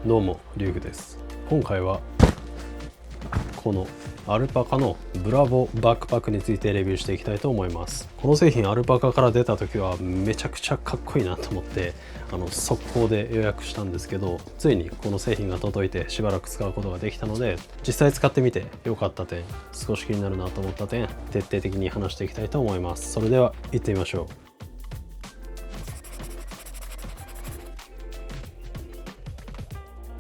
どうもリュウグです。今回はこのアルパカのブラボバックパックについてレビューしていきたいと思います。この製品アルパカから出た時はめちゃくちゃかっこいいなと思って速攻で予約したんですけど、ついにこの製品が届いてしばらく使うことができたので、実際使ってみて良かった点、少し気になるなと思った点、徹底的に話していきたいと思います。それでは行ってみましょう。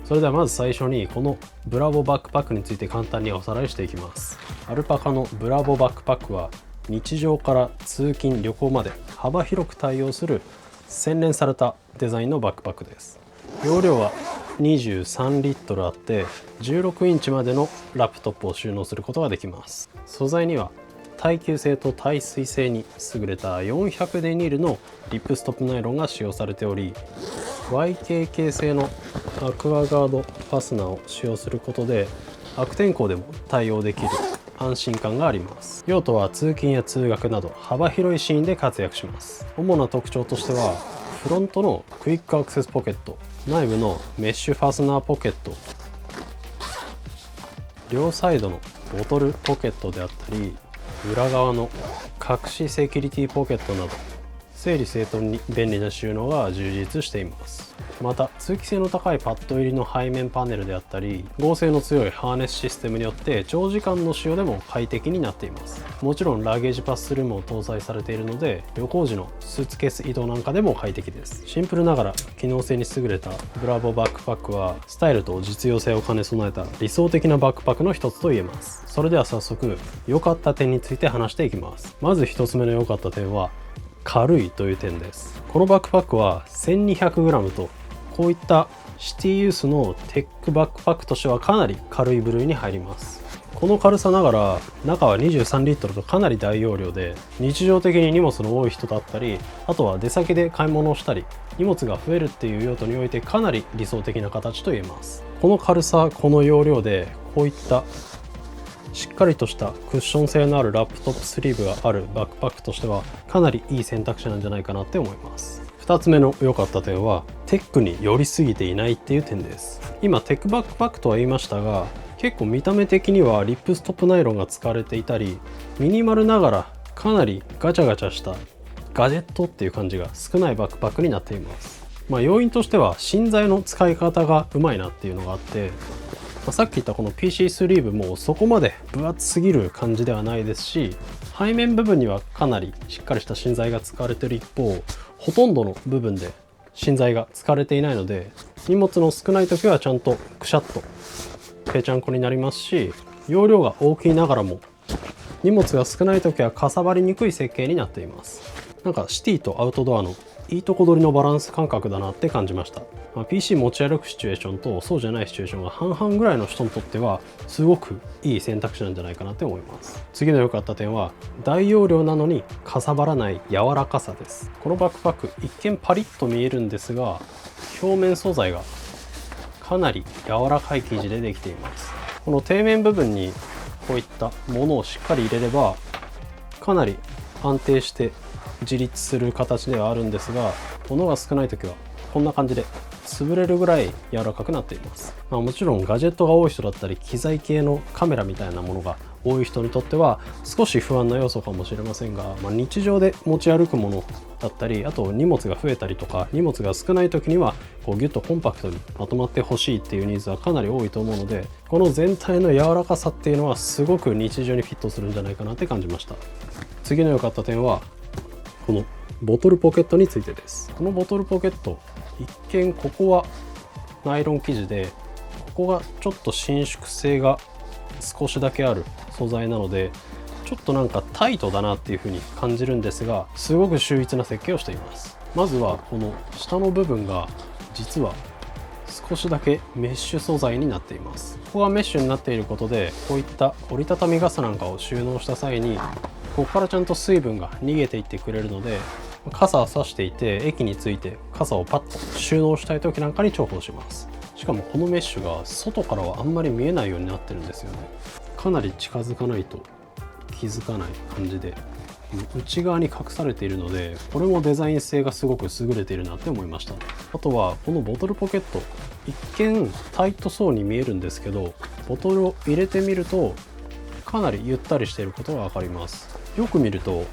それではまず最初にこのブラボバックパックについて簡単におさらいしていきます。アルパカのブラボバックパックは日常から通勤旅行まで幅広く対応する洗練されたデザインのバックパックです。容量は23リットルあって16インチまでのラップトップを収納することができます。素材には耐久性と耐水性に優れた400デニールのリップストップナイロンが使用されており、YKK 製のアクアガードファスナーを使用することで悪天候でも対応できる安心感があります。用途は通勤や通学など幅広いシーンで活躍します。主な特徴としてはフロントのクイックアクセスポケット、内部のメッシュファスナーポケット、両サイドのボトルポケットであったり、裏側の隠しセキュリティポケットなど整理整頓に便利な収納が充実しています。また通気性の高いパッド入りの背面パネルであったり、剛性の強いハーネスシステムによって長時間の使用でも快適になっています。もちろんラゲージパススルームも搭載されているので旅行時のスーツケース移動なんかでも快適です。シンプルながら機能性に優れたブラボバックパックはスタイルと実用性を兼ね備えた理想的なバックパックの一つと言えます。それでは早速良かった点について話していきます。まず一つ目の良かった点は軽いという点です。このバックパックは 1200g とこういったシティユースのテックバックパックとしてはかなり軽い部類に入ります。この軽さながら中は23リットルとかなり大容量で、日常的に荷物の多い人だったり、あとは出先で買い物をしたり荷物が増えるっていう用途においてかなり理想的な形と言えます。この軽さ、この容量でこういったしっかりとしたクッション性のあるラップトップスリーブがあるバックパックとしてはかなりいい選択肢なんじゃないかなって思います。2つ目の良かった点はテックに寄りすぎていないっていう点です。今テックバックパックとは言いましたが、結構見た目的にはリップストップナイロンが使われていたり、ミニマルながらかなりガチャガチャしたガジェットっていう感じが少ないバックパックになっています。要因としては芯材の使い方がうまいなっていうのがあって、さっき言ったこの PC スリーブもそこまで分厚すぎる感じではないですし、背面部分にはかなりしっかりした芯材が使われている一方、ほとんどの部分で芯材が使われていないので、荷物の少ない時はちゃんとくしゃっとぺちゃんこになりますし、容量が大きいながらも荷物が少ない時はかさばりにくい設計になっています。なんかシティとアウトドアのいいとこ取りのバランス感覚だなって感じました。PC 持ち歩くシチュエーションとそうじゃないシチュエーションが半々ぐらいの人にとってはすごくいい選択肢なんじゃないかなって思います。次の良かった点は大容量なのにかさばらない柔らかさです。このバックパック一見パリッと見えるんですが、表面素材がかなり柔らかい生地でできています。この底面部分にこういったものをしっかり入れればかなり安定して自立する形ではあるんですが、物が少ない時はこんな感じで潰れるぐらい柔らかくなっています。もちろんガジェットが多い人だったり機材系のカメラみたいなものが多い人にとっては少し不安な要素かもしれませんが、日常で持ち歩くものだったり、あと荷物が増えたりとか荷物が少ない時にはこうギュッとコンパクトにまとまってほしいっていうニーズはかなり多いと思うので、この全体の柔らかさっていうのはすごく日常にフィットするんじゃないかなって感じました。次の良かった点はこのボトルポケットについてです。このボトルポケット、一見ここはナイロン生地でここがちょっと伸縮性が少しだけある素材なのでちょっとなんかタイトだなっていう風に感じるんですが、すごく秀逸な設計をしています。まずはこの下の部分が実は少しだけメッシュ素材になっています。ここがメッシュになっていることでこういった折りたたみ傘なんかを収納した際にここからちゃんと水分が逃げていってくれるので、傘を差していて駅に着いて傘をパッと収納したい時なんかに重宝します。しかもこのメッシュが外からはあんまり見えないようになってるんですよね。かなり近づかないと気づかない感じで内側に隠されているので、これもデザイン性がすごく優れているなって思いました。あとはこのボトルポケット、一見タイトそうに見えるんですけど、ボトルを入れてみるとかなりゆったりしていることが分かります。よく見ると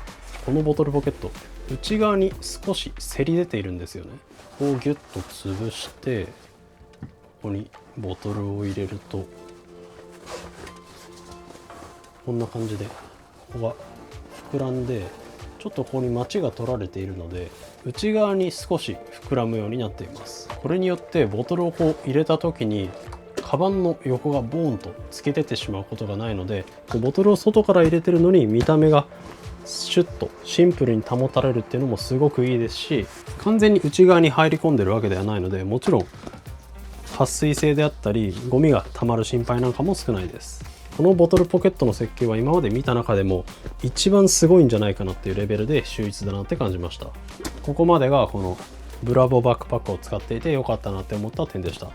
このボトルポケット、内側に少しせり出ているんですよね。ここをギュッと潰してここにボトルを入れるとこんな感じで、ここが膨らんでちょっとここにマチが取られているので内側に少し膨らむようになっています。これによってボトルをこう入れた時にカバンの横がボーンと突き出てしまうことがないので、ボトルを外から入れてるのに見た目がシュッとシンプルに保たれるっていうのもすごくいいですし、完全に内側に入り込んでるわけではないので、もちろん撥水性であったりゴミがたまる心配なんかも少ないです。このボトルポケットの設計は今まで見た中でも一番すごいんじゃないかなっていうレベルで秀逸だなって感じました。ここまでがこのブラボバックパックを使っていて良かったなって思った点でした。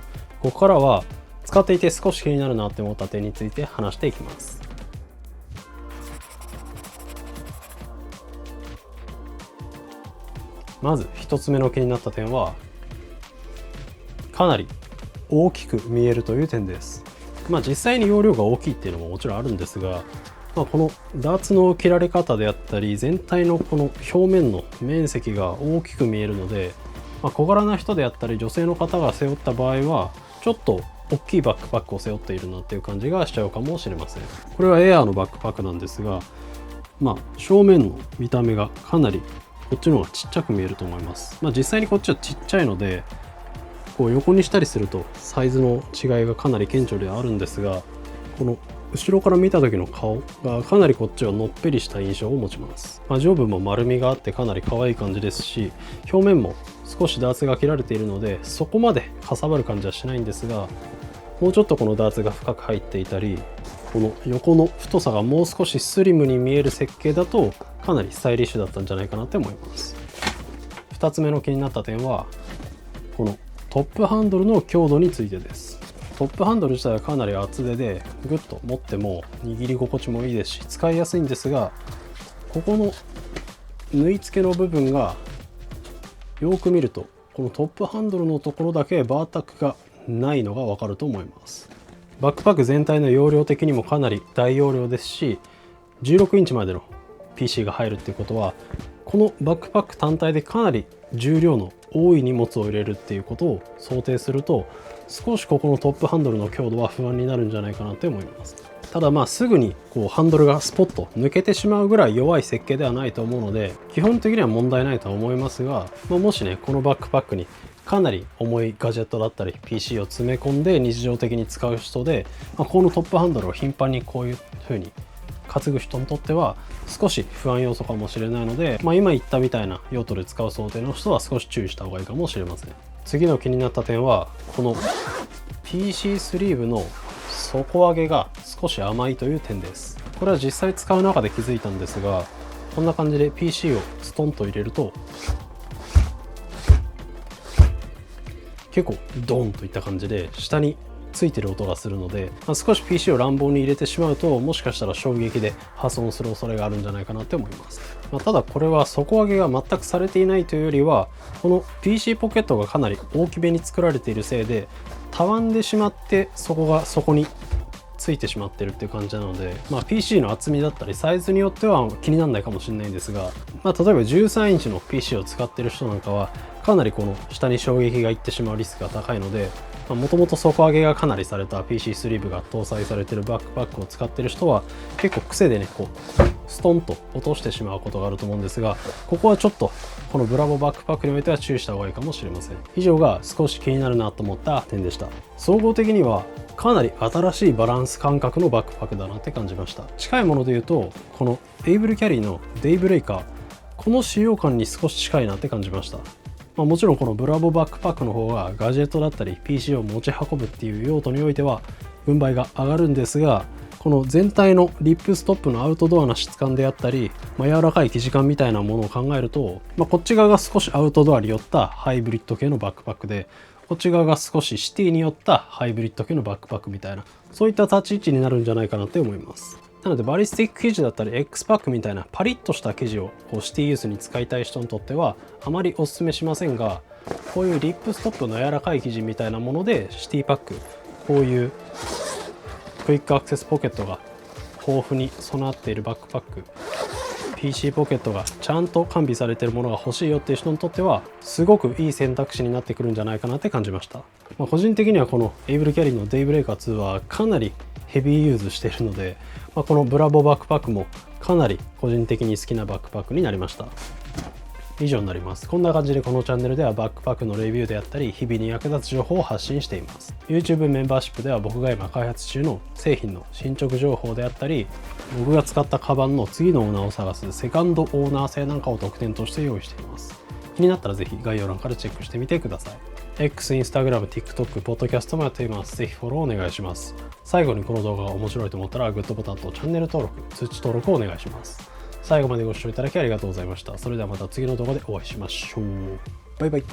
ここからは使っていて少し気になるなって思った点について話していきます。まず1つ目の気になった点は、かなり大きく見えるという点です。実際に容量が大きいっていうのももちろんあるんですが、このダーツの切られ方であったり全体のこの表面の面積が大きく見えるので、小柄な人であったり女性の方が背負った場合はちょっと大きいバックパックを背負っているなっていう感じがしちゃうかもしれません。これはエアーのバックパックなんですが、正面の見た目がかなりこっちの方がちっちゃく見えると思います。実際にこっちはちっちゃいのでこう横にしたりするとサイズの違いがかなり顕著ではあるんですが、この後ろから見た時の顔がかなりこっちはのっぺりした印象を持ちます。上部も丸みがあってかなり可愛い感じですし、表面も少しダーツが切られているのでそこまでかさばる感じはしないんですが、もうちょっとこのダーツが深く入っていたり、この横の太さがもう少しスリムに見える設計だとかなりスタイリッシュだったんじゃないかなって思います。2つ目の気になった点はこのトップハンドルの強度についてです。トップハンドル自体はかなり厚手でグッと持っても握り心地もいいですし使いやすいんですが、ここの縫い付けの部分がよく見るとこのトップハンドルのところだけバータックがないのがわかると思います。バックパック全体の容量的にもかなり大容量ですし、16インチまでの PC が入るっていうことはこのバックパック単体でかなり重量の多い荷物を入れるっていうことを想定すると、少しここのトップハンドルの強度は不安になるんじゃないかなって思います。ただすぐにこうハンドルがスポッと抜けてしまうぐらい弱い設計ではないと思うので基本的には問題ないとは思いますが、もしねこのバックパックにかなり重いガジェットだったり PC を詰め込んで日常的に使う人で、このトップハンドルを頻繁にこういう風に担ぐ人にとっては少し不安要素かもしれないので、今言ったみたいな用途で使う想定の人は少し注意した方がいいかもしれません。次の気になった点はこの PC スリーブの底上げが少し甘いという点です。これは実際使う中で気づいたんですが、こんな感じで PC をストンと入れると結構ドンといった感じで下についてる音がするので、少し PC を乱暴に入れてしまうともしかしたら衝撃で破損する恐れがあるんじゃないかなって思います。ただこれは底上げが全くされていないというよりはこの PC ポケットがかなり大きめに作られているせいでたわんでしまってそこがそこについてしまってるっていう感じなので、PC の厚みだったりサイズによっては気にならないかもしれないんですが、例えば13インチの PC を使ってる人なんかはかなりこの下に衝撃がいってしまうリスクが高いので、もともと底上げがかなりされた PC スリーブが搭載されているバックパックを使ってる人は結構癖でねこうストンと落としてしまうことがあると思うんですが、ここはちょっとこのブラボバックパックにおいては注意した方がいいかもしれません。以上が少し気になるなと思った点でした。総合的にはかなり新しいバランス感覚のバックパックだなって感じました。近いもので言うとこのエイブルキャリーのデイブレイカー、この使用感に少し近いなって感じました。もちろんこのブラボバックパックの方がガジェットだったり PC を持ち運ぶっていう用途においては軍配が上がるんですが、この全体のリップストップのアウトドアな質感であったり、柔らかい生地感みたいなものを考えると、こっち側が少しアウトドアに寄ったハイブリッド系のバックパックで、こっち側が少しシティに寄ったハイブリッド系のバックパックみたいな、そういった立ち位置になるんじゃないかなって思います。なのでバリスティック生地だったり X パックみたいなパリッとした生地をシティユースに使いたい人にとってはあまりおすすめしませんが、こういうリップストップの柔らかい生地みたいなものでシティパック、こういうクイックアクセスポケットが豊富に備わっているバックパック、 PC ポケットがちゃんと完備されているものが欲しいよっていう人にとってはすごくいい選択肢になってくるんじゃないかなって感じました。個人的にはこのエイブルキャリーのデイブレイカー2はかなりヘビーユーズしているので、このブラボバックパックもかなり個人的に好きなバックパックになりました。以上になります。こんな感じでこのチャンネルではバックパックのレビューであったり日々に役立つ情報を発信しています。 YouTube メンバーシップでは僕が今開発中の製品の進捗情報であったり、僕が使ったカバンの次のオーナーを探すセカンドオーナー制なんかを特典として用意しています。気になったらぜひ概要欄からチェックしてみてください。X、Instagram、TikTok、ポッドキャストもやっています。ぜひフォローお願いします。最後にこの動画が面白いと思ったらグッドボタンとチャンネル登録、通知登録をお願いします。最後までご視聴いただきありがとうございました。それではまた次の動画でお会いしましょう。バイバイ。